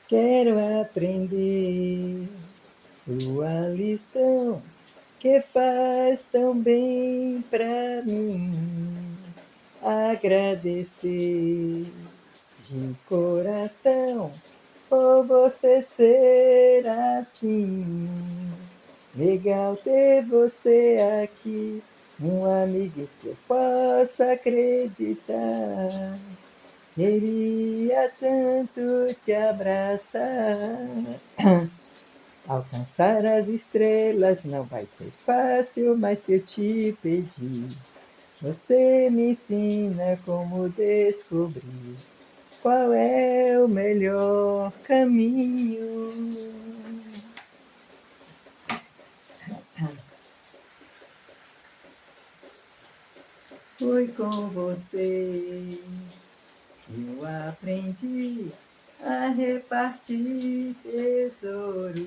Quero aprender sua lição que faz tão bem pra mim. Agradecer de coração por você ser assim. Legal ter você aqui, um amigo que eu posso acreditar. Queria tanto te abraçar. Alcançar as estrelas não vai ser fácil, mas se eu te pedir, você me ensina como descobrir qual é o melhor caminho. Foi com você que eu aprendi a repartir tesouro.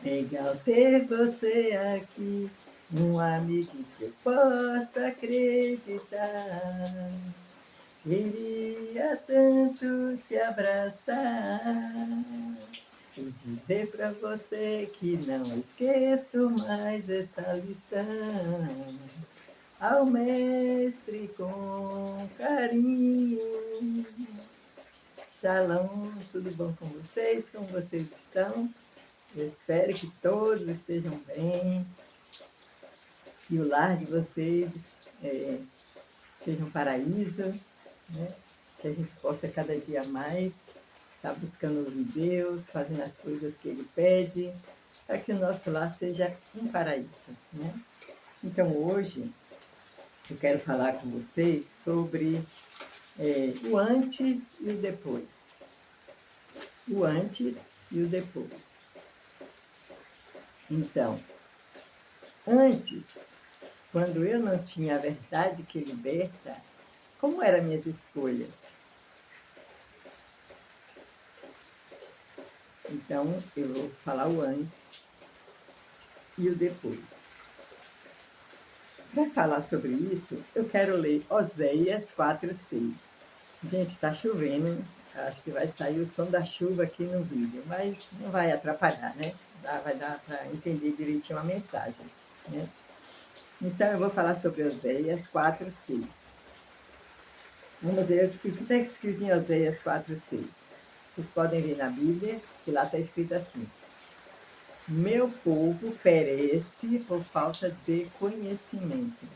Legal ter você aqui, um amigo que eu possa acreditar. Queria tanto te abraçar e dizer pra você que não esqueço mais essa lição. Ao mestre com carinho. Shalom, tudo bom com vocês? Como vocês estão? Eu espero que todos estejam bem, que o lar de vocês seja um paraíso, né? Que a gente possa cada dia mais estar buscando ouvir Deus, fazendo as coisas que Ele pede, para que o nosso lar seja um paraíso, né? Então hoje eu quero falar com vocês sobre o antes e o depois. O antes e o depois. Então, antes, quando eu não tinha a verdade que liberta, como eram minhas escolhas? Então, eu vou falar o antes e o depois. Para falar sobre isso, eu quero ler Oséias 4:6. Gente, está chovendo, acho que vai sair o som da chuva aqui no vídeo, mas não vai atrapalhar, né? Vai dar para entender direitinho a mensagem, né? Então, eu vou falar sobre Oséias 4:6. Vamos ver o que está escrito em Oséias 4:6. Vocês podem ver na Bíblia, que lá está escrito assim: meu povo perece por falta de conhecimento.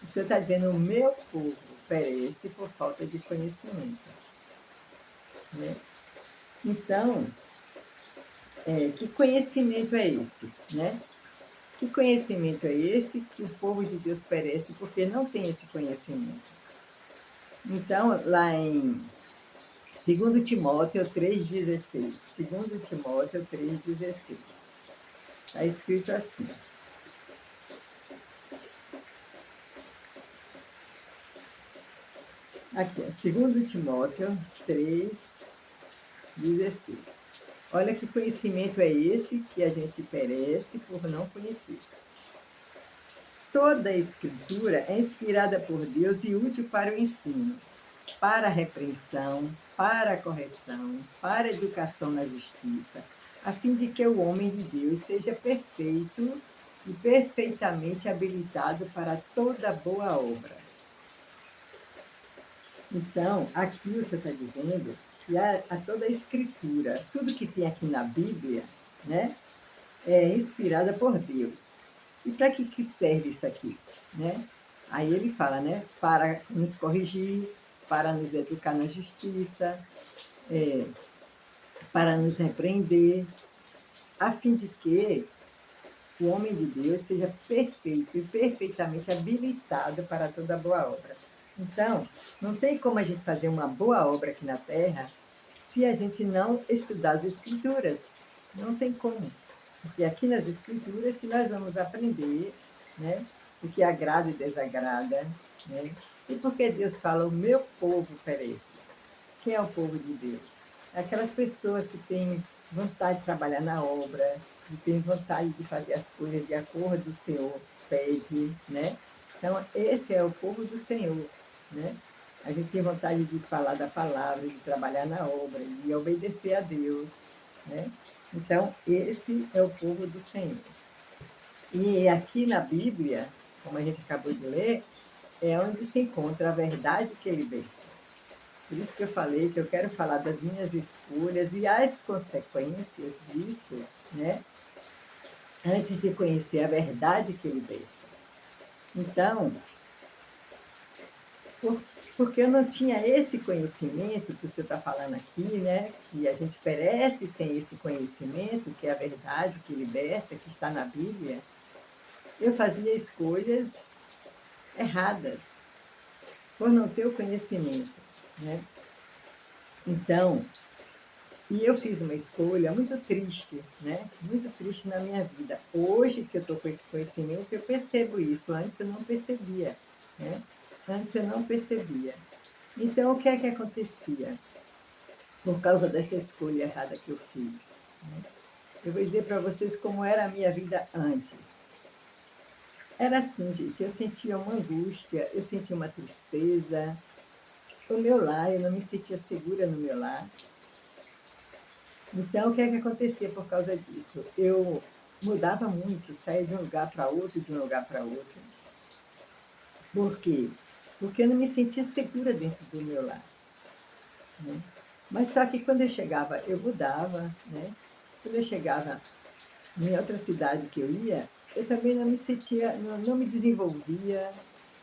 O Senhor está dizendo: o meu povo perece por falta de conhecimento. Né? Então, que conhecimento é esse? Né? Que conhecimento é esse que o povo de Deus perece porque não tem esse conhecimento? Então, lá em 2 Timóteo 3,16. 2 Timóteo 3,16. Está escrito assim. Aqui, 2 Timóteo 3,16. Olha que conhecimento é esse que a gente perece por não conhecer. Toda a Escritura é inspirada por Deus e útil para o ensino, para a repreensão, para a correção, para a educação na justiça, a fim de que o homem de Deus seja perfeito e perfeitamente habilitado para toda boa obra. Então, aqui o Senhor está dizendo que a toda a Escritura, tudo que tem aqui na Bíblia, né, é inspirada por Deus. E para que serve isso aqui? Né? Aí ele fala, né, para nos corrigir, para nos educar na justiça, para nos repreender, a fim de que o homem de Deus seja perfeito e perfeitamente habilitado para toda boa obra. Então, não tem como a gente fazer uma boa obra aqui na Terra se a gente não estudar as Escrituras. Não tem como. Porque aqui nas Escrituras que nós vamos aprender, né, o que agrada e desagrada, né? E porque Deus fala, o meu povo perece. Quem é o povo de Deus? É aquelas pessoas que têm vontade de trabalhar na obra, que têm vontade de fazer as coisas de acordo com o Senhor pede, né? Então, esse é o povo do Senhor, né? A gente tem vontade de falar da palavra, de trabalhar na obra, de obedecer a Deus, né? Então, esse é o povo do Senhor. E aqui na Bíblia, como a gente acabou de ler, é onde se encontra a verdade que liberta. Por isso que eu falei que eu quero falar das minhas escolhas e as consequências disso, né? Antes de conhecer a verdade que liberta. Então, por, porque eu não tinha esse conhecimento que o senhor está falando aqui, né? Que a gente perece sem esse conhecimento, que é a verdade que liberta, que está na Bíblia, eu fazia escolhas erradas, por não ter o conhecimento, né? Então, e eu fiz uma escolha muito triste, né? Muito triste na minha vida. Hoje que eu estou com esse conhecimento, eu percebo isso. Antes eu não percebia, né? Antes eu não percebia. Então, o que é que acontecia? Por causa dessa escolha errada que eu fiz, né? Eu vou dizer para vocês como era a minha vida antes. Era assim, gente, eu sentia uma angústia, eu sentia uma tristeza. O meu lar, eu não me sentia segura no meu lar. Então, o que é que acontecia por causa disso? Eu mudava muito, saía de um lugar para outro, de um lugar para outro. Por quê? Porque eu não me sentia segura dentro do meu lar, né? Mas só que quando eu chegava, eu mudava, né? Quando eu chegava em outra cidade que eu ia, eu também não me sentia, não me desenvolvia,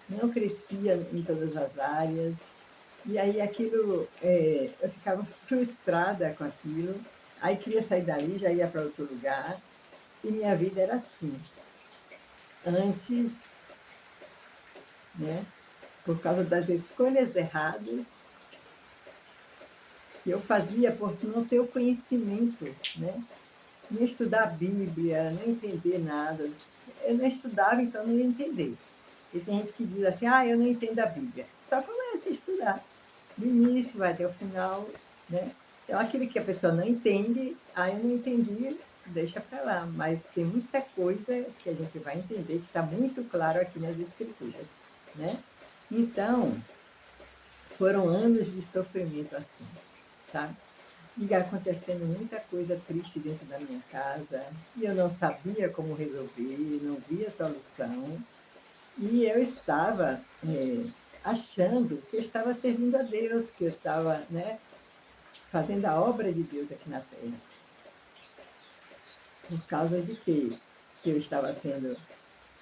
não crescia em todas as áreas. E aí aquilo, eu ficava frustrada com aquilo. Aí queria sair dali, já ia para outro lugar. E minha vida era assim. Antes, né, por causa das escolhas erradas que eu fazia por não ter o conhecimento, né? Não estudar a Bíblia, não entender nada. Eu não estudava, então não ia entender. E tem gente que diz assim, eu não entendo a Bíblia. Só começa a estudar. Do início vai até o final, né? Então, aquilo que a pessoa não entende, eu não entendi, deixa para lá. Mas tem muita coisa que a gente vai entender que está muito claro aqui nas Escrituras, né? Então, foram anos de sofrimento assim, sabe? E acontecendo muita coisa triste dentro da minha casa, e eu não sabia como resolver, não via solução, e eu estava achando que eu estava servindo a Deus, que eu estava, né, fazendo a obra de Deus aqui na Terra. Por causa de quê? Que eu estava sendo,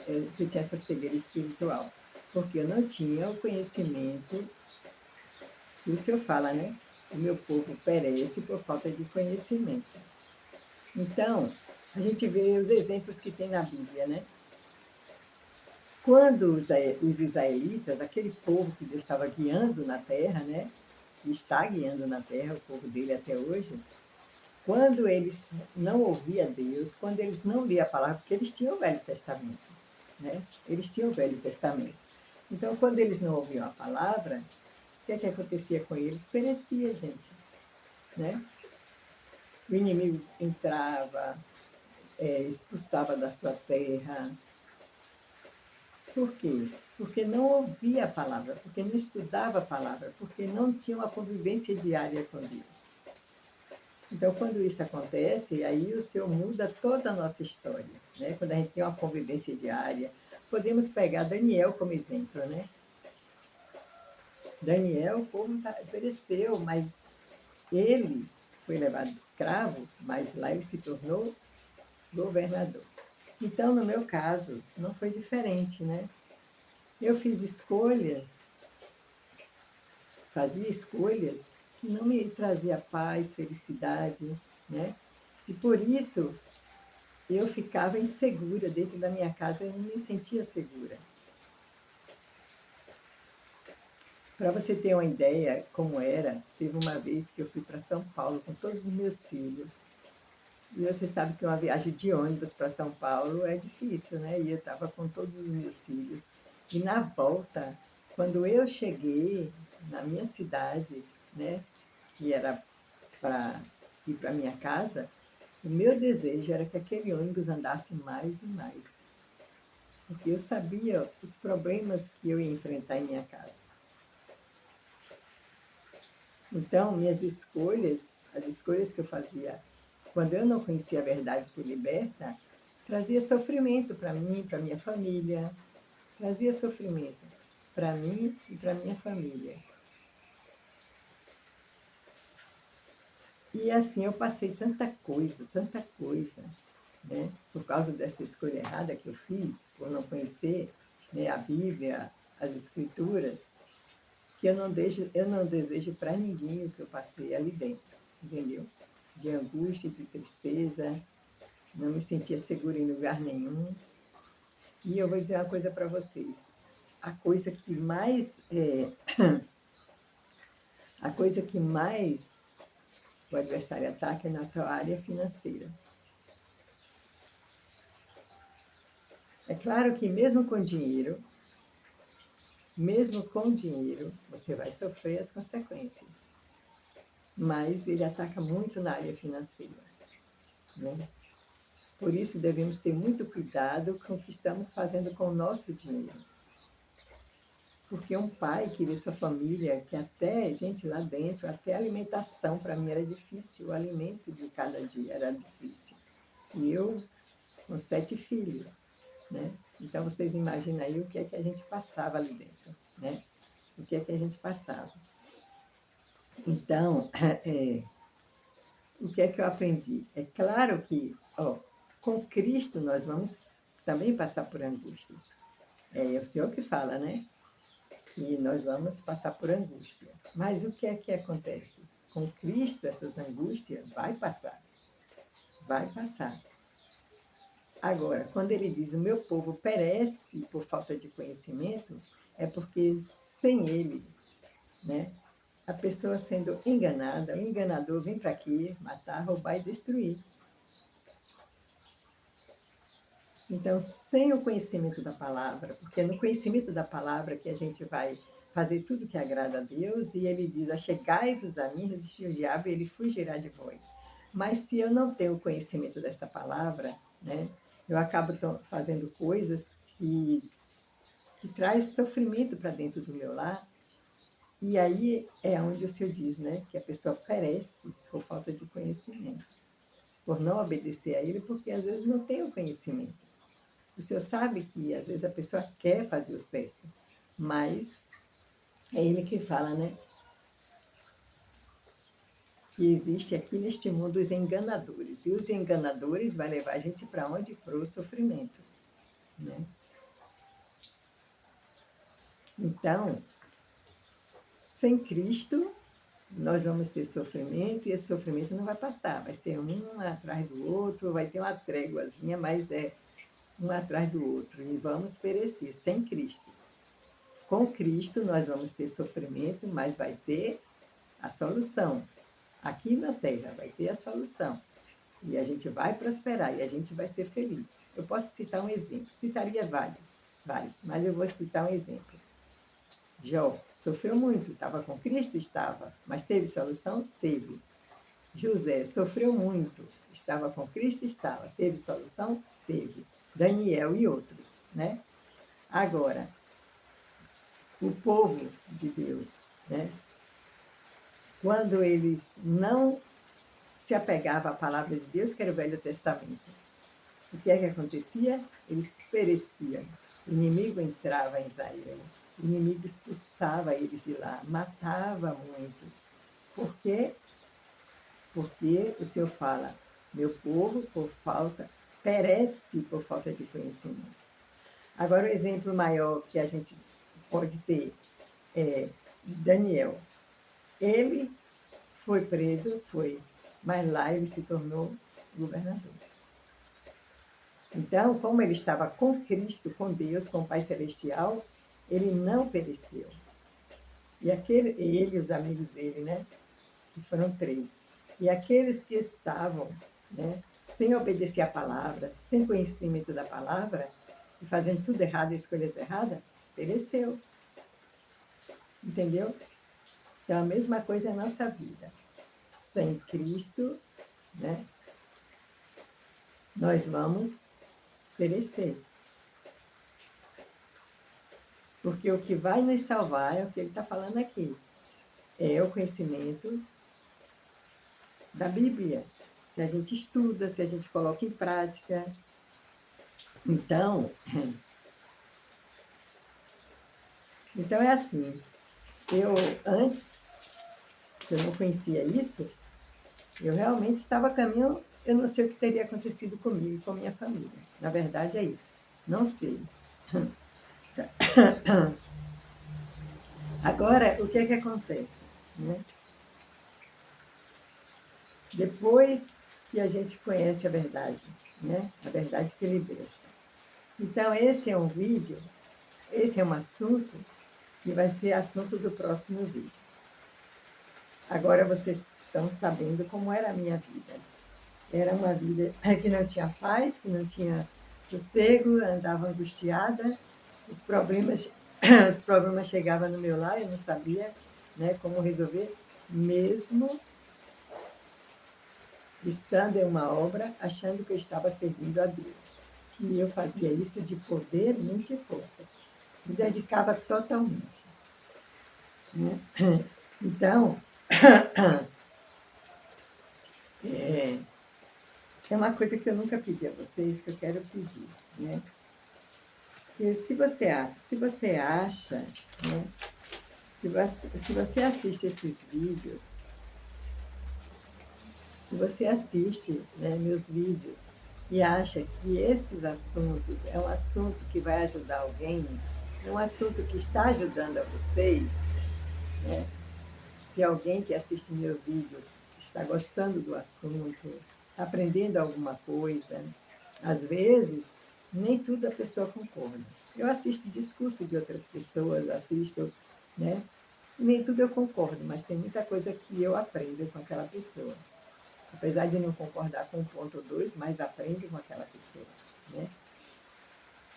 que eu tinha essa cegueira espiritual. Porque eu não tinha o conhecimento, que o Senhor fala, né? O meu povo perece por falta de conhecimento. Então, a gente vê os exemplos que tem na Bíblia, né? Quando os israelitas, aquele povo que Deus estava guiando na terra, né? Que está guiando na terra, o povo dele até hoje, quando eles não ouviam Deus, quando eles não liam a palavra, porque eles tinham o Velho Testamento, né? Eles tinham o Velho Testamento. Então, quando eles não ouviam a palavra, o que é que acontecia com eles? Perecia, gente, né? O inimigo entrava, expulsava da sua terra. Por quê? Porque não ouvia a palavra, porque não estudava a palavra, porque não tinha uma convivência diária com Deus. Então, quando isso acontece, aí o Senhor muda toda a nossa história, né? Quando a gente tem uma convivência diária, podemos pegar Daniel como exemplo, né? Daniel, o povo pereceu, mas ele foi levado escravo, mas lá ele se tornou governador. Então, no meu caso, não foi diferente, né? Eu fiz escolhas, fazia escolhas que não me trazia paz, felicidade, né? E por isso eu ficava insegura dentro da minha casa, eu não me sentia segura. Para você ter uma ideia como era, teve uma vez que eu fui para São Paulo com todos os meus filhos. E você sabe que uma viagem de ônibus para São Paulo é difícil, né? E eu estava com todos os meus filhos. E na volta, quando eu cheguei na minha cidade, né, que era para ir para minha casa, o meu desejo era que aquele ônibus andasse mais e mais, porque eu sabia os problemas que eu ia enfrentar em minha casa. Então, minhas escolhas, as escolhas que eu fazia quando eu não conhecia a verdade por liberta, trazia sofrimento para mim, para minha família, trazia sofrimento para mim e para minha família. E assim eu passei tanta coisa, né? Por causa dessa escolha errada que eu fiz, por não conhecer, né, a Bíblia, as Escrituras, que eu não desejo para ninguém o que eu passei ali dentro, entendeu? De angústia, de tristeza, não me sentia segura em lugar nenhum. E eu vou dizer uma coisa para vocês. A coisa que mais, a coisa que mais o adversário ataca é na tua área financeira. É claro que mesmo com dinheiro, você vai sofrer as consequências. Mas ele ataca muito na área financeira, né? Por isso devemos ter muito cuidado com o que estamos fazendo com o nosso dinheiro. Porque um pai que vê sua família, que até, gente, lá dentro, até a alimentação para mim era difícil, o alimento de cada dia era difícil. E eu com 7 filhos, né? Então vocês imaginam aí o que é que a gente passava ali dentro, né? O que é que a gente passava. Então, o que é que eu aprendi? É claro que, ó, com Cristo nós vamos também passar por angústias. É o Senhor que fala, né? E nós vamos passar por angústia. Mas o que é que acontece? Com Cristo, essas angústias vai passar. Vai passar. Agora, quando ele diz o meu povo perece por falta de conhecimento, é porque sem ele, né, a pessoa sendo enganada, o enganador vem para aqui matar, roubar e destruir. Então, sem o conhecimento da palavra, porque é no conhecimento da palavra que a gente vai fazer tudo que agrada a Deus, e ele diz: achegai-vos a mim, resistir o diabo, e ele fugirá de vós. Mas se eu não tenho o conhecimento dessa palavra, né, eu acabo fazendo coisas que traz sofrimento para dentro do meu lar, e aí é onde o Senhor diz, né, que a pessoa perece por falta de conhecimento, por não obedecer a Ele, porque às vezes não tem o conhecimento. O senhor sabe que às vezes a pessoa quer fazer o certo, mas é ele que fala, né? Que existe aqui neste mundo os enganadores. E os enganadores vai levar a gente para onde? Para o sofrimento, né? Então, sem Cristo, nós vamos ter sofrimento e esse sofrimento não vai passar. Vai ser um atrás do outro, vai ter uma tréguazinha, mas é um atrás do outro. E vamos perecer sem Cristo. Com Cristo, nós vamos ter sofrimento, mas vai ter a solução. Aqui na Terra vai ter a solução. E a gente vai prosperar e a gente vai ser feliz. Eu posso citar um exemplo. Citaria vários, mas eu vou citar um exemplo. Jó sofreu muito, estava com Cristo? Estava. Mas teve solução? Teve. José sofreu muito, estava com Cristo? Estava. Teve solução? Teve. Daniel e outros, né? Agora, o povo de Deus, né? Quando eles não se apegavam à palavra de Deus, que era o Velho Testamento, o que é que acontecia? Eles pereciam. O inimigo entrava em Israel, o inimigo expulsava eles de lá, matava muitos. Por quê? Porque o Senhor fala, meu povo por falta, perece por falta de conhecimento. Agora, o exemplo maior que a gente pode ter é Daniel. Ele foi preso, foi, mas lá ele se tornou governador. Então, como ele estava com Cristo, com Deus, com o Pai Celestial, ele não pereceu. E ele e os amigos dele, né? Que foram 3. E aqueles que estavam, né, sem obedecer a palavra, sem conhecimento da palavra, e fazendo tudo errado, escolhas erradas, pereceu. Entendeu? Então, a mesma coisa é a nossa vida. Sem Cristo, né, nós vamos perecer. Porque o que vai nos salvar é o que ele está falando aqui. é o conhecimento da Bíblia. Se a gente estuda, se a gente coloca em prática. Então, então é assim, eu antes, que eu não conhecia isso, eu realmente estava a caminho, eu não sei o que teria acontecido comigo e com a minha família. Na verdade é isso. Não sei. Agora, o que é que acontece? Né? Depois que a gente conhece a verdade, né? A verdade que liberta. Então, esse é um vídeo, esse é um assunto que vai ser assunto do próximo vídeo. Agora vocês estão sabendo como era a minha vida. Era uma vida que não tinha paz, que não tinha sossego, andava angustiada, os problemas, os problemas chegavam no meu lar, eu não sabia, né, como resolver, mesmo estando em uma obra, achando que eu estava servindo a Deus. E eu fazia isso de poder, mente e força. Me dedicava totalmente. Né? Então, é, é uma coisa que eu nunca pedi a vocês, que eu quero pedir. Né? E se você acha, né, se você assiste esses vídeos, se você assiste, né, meus vídeos e acha que esses assuntos é um assunto que vai ajudar alguém, é um assunto que está ajudando a vocês, né? Se alguém que assiste meu vídeo está gostando do assunto, está aprendendo alguma coisa, às vezes, nem tudo a pessoa concorda. Eu assisto discurso de outras pessoas, assisto, né? Nem tudo eu concordo, mas tem muita coisa que eu aprendo com aquela pessoa. Apesar de não concordar com um ponto ou dois, mas aprendo com aquela pessoa, né?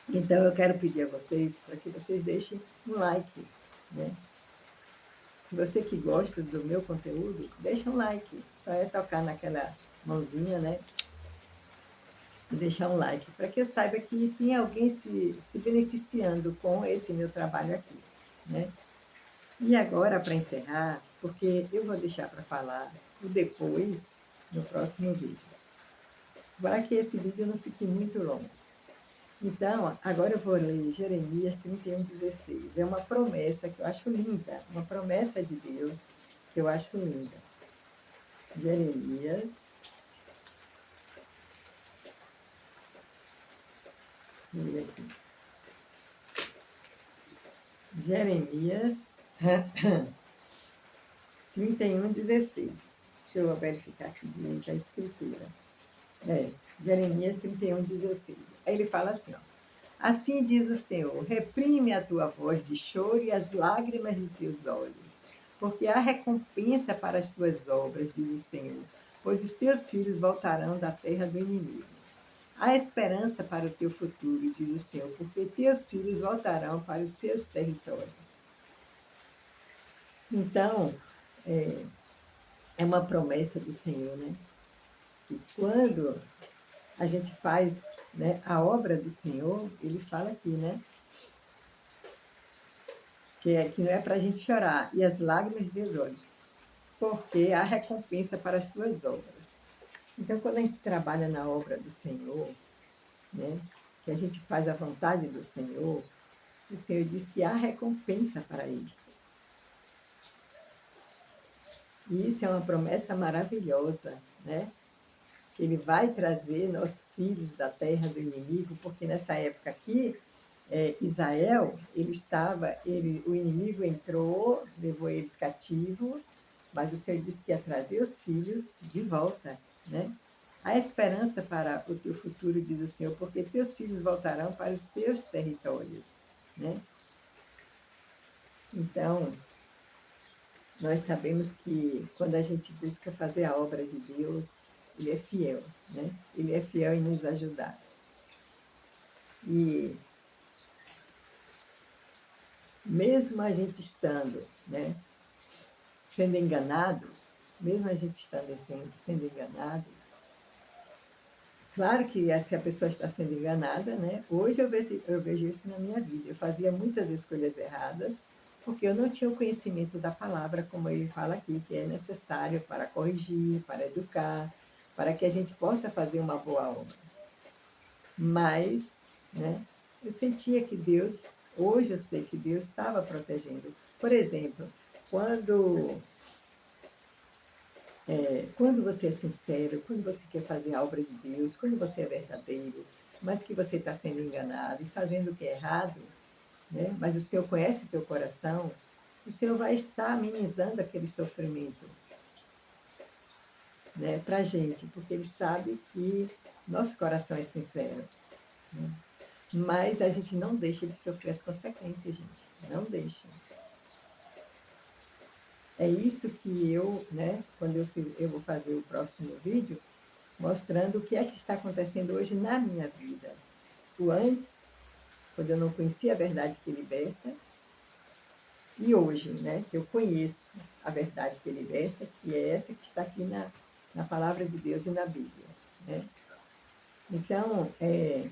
Então, eu quero pedir a vocês para que vocês deixem um like, né? Se você que gosta do meu conteúdo, deixa um like. Só é tocar naquela mãozinha, né? E deixar um like, para que eu saiba que tem alguém se beneficiando com esse meu trabalho aqui, né? E agora, para encerrar, porque eu vou deixar para falar o depois no próximo vídeo, para que esse vídeo não fique muito longo. Então, agora eu vou ler Jeremias 31:16. É uma promessa que eu acho linda, uma promessa de Deus que eu acho linda. Jeremias, vou ler aqui. Jeremias 31:16. Deixa eu verificar aqui direito a escritura. Jeremias 31:16. Aí ele fala assim, ó. Assim diz o Senhor, reprime a tua voz de choro e as lágrimas de teus olhos, porque há recompensa para as tuas obras, diz o Senhor, pois os teus filhos voltarão da terra do inimigo. Há esperança para o teu futuro, diz o Senhor, porque teus filhos voltarão para os seus territórios. Então, é uma promessa do Senhor, né? Que quando a gente faz, né, a obra do Senhor, ele fala aqui, né? Que não é para a gente chorar, e as lágrimas dos olhos, porque há recompensa para as tuas obras. Então, quando a gente trabalha na obra do Senhor, né, que a gente faz a vontade do Senhor, o Senhor diz que há recompensa para isso. E isso é uma promessa maravilhosa, né? Que Ele vai trazer nossos filhos da terra do inimigo, porque nessa época aqui, Israel, o inimigo entrou, levou eles cativos, mas o Senhor disse que ia trazer os filhos de volta, né? Há esperança para o teu futuro, diz o Senhor, porque teus filhos voltarão para os seus territórios, né? Então, nós sabemos que quando a gente busca fazer a obra de Deus, Ele é fiel, né? Ele é fiel em nos ajudar. E mesmo a gente estando, né, sendo enganados, mesmo a gente estando sendo enganado, claro que se a pessoa está sendo enganada, né? Hoje eu vejo isso na minha vida. Eu fazia muitas escolhas erradas, porque eu não tinha o conhecimento da palavra, como ele fala aqui, que é necessário para corrigir, para educar, para que a gente possa fazer uma boa obra. Mas, né, eu sentia que Deus, hoje eu sei que Deus estava protegendo. Por exemplo, quando, quando você é sincero, quando você quer fazer a obra de Deus, quando você é verdadeiro, mas que você está sendo enganado e fazendo o que é errado, né, mas o Senhor conhece teu coração, o Senhor vai estar amenizando aquele sofrimento, né, para a gente, porque Ele sabe que nosso coração é sincero. Né? Mas a gente não deixa de sofrer as consequências, gente. Não deixa. É isso que eu, né, quando eu vou fazer o próximo vídeo, mostrando o que é que está acontecendo hoje na minha vida. O antes, quando eu não conhecia a verdade que liberta, e hoje, né, que eu conheço a verdade que liberta, que é essa que está aqui na palavra de Deus e na Bíblia. Né? Então, é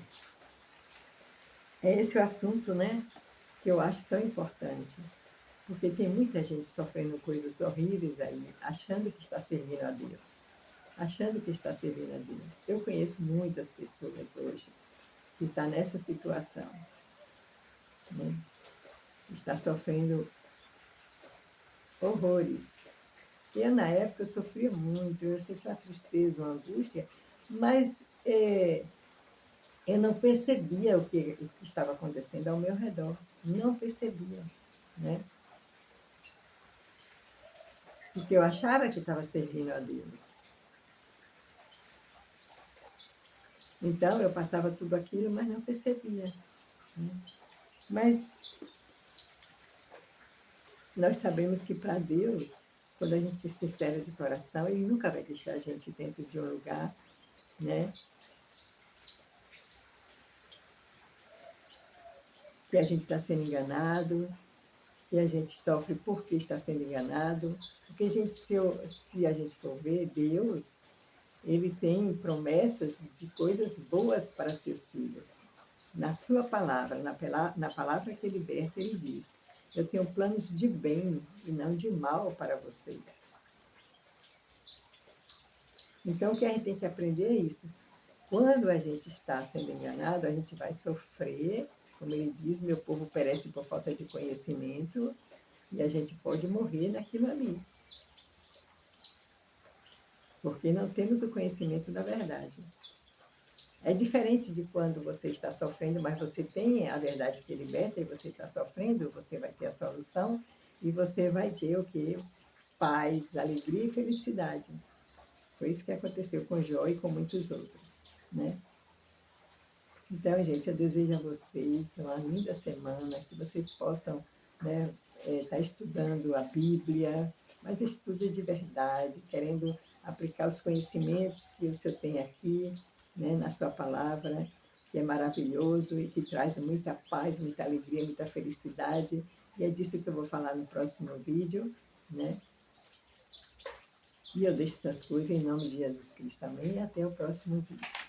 esse o assunto, né, que eu acho tão importante. Porque tem muita gente sofrendo coisas horríveis aí, achando que está servindo a Deus. Achando que está servindo a Deus. Eu conheço muitas pessoas hoje que estão nessa situação. Né? Está sofrendo horrores. Eu, na época, eu sofria muito, eu sentia uma tristeza, uma angústia, mas eu não percebia o que estava acontecendo ao meu redor. Não percebia. Né? Porque eu achava que estava servindo a Deus. Então, eu passava tudo aquilo, mas não percebia. Né? Mas nós sabemos que para Deus, quando a gente se sincera de coração, Ele nunca vai deixar a gente dentro de um lugar, né, que a gente está sendo enganado, que a gente sofre porque está sendo enganado. Porque se a gente for ver, Deus, Ele tem promessas de coisas boas para seus filhos. Na sua palavra, na palavra que liberta, Ele diz: eu tenho planos de bem e não de mal para vocês. Então, o que a gente tem que aprender é isso. Quando a gente está sendo enganado, a gente vai sofrer, como ele diz, meu povo perece por falta de conhecimento, e a gente pode morrer naquilo ali, porque não temos o conhecimento da verdade. É diferente de quando você está sofrendo, mas você tem a verdade que liberta e você está sofrendo, você vai ter a solução e você vai ter o que? Paz, alegria e felicidade. Foi isso que aconteceu com Jó e com muitos outros, né? Então, gente, eu desejo a vocês uma linda semana, que vocês possam, né, estar estudando a Bíblia, mas estude de verdade, querendo aplicar os conhecimentos que o Senhor tem aqui, né, na sua palavra, que é maravilhoso e que traz muita paz, muita alegria, muita felicidade. E é disso que eu vou falar no próximo vídeo, né? E eu deixo essas coisas em nome de Jesus Cristo. Amém? E até o próximo vídeo.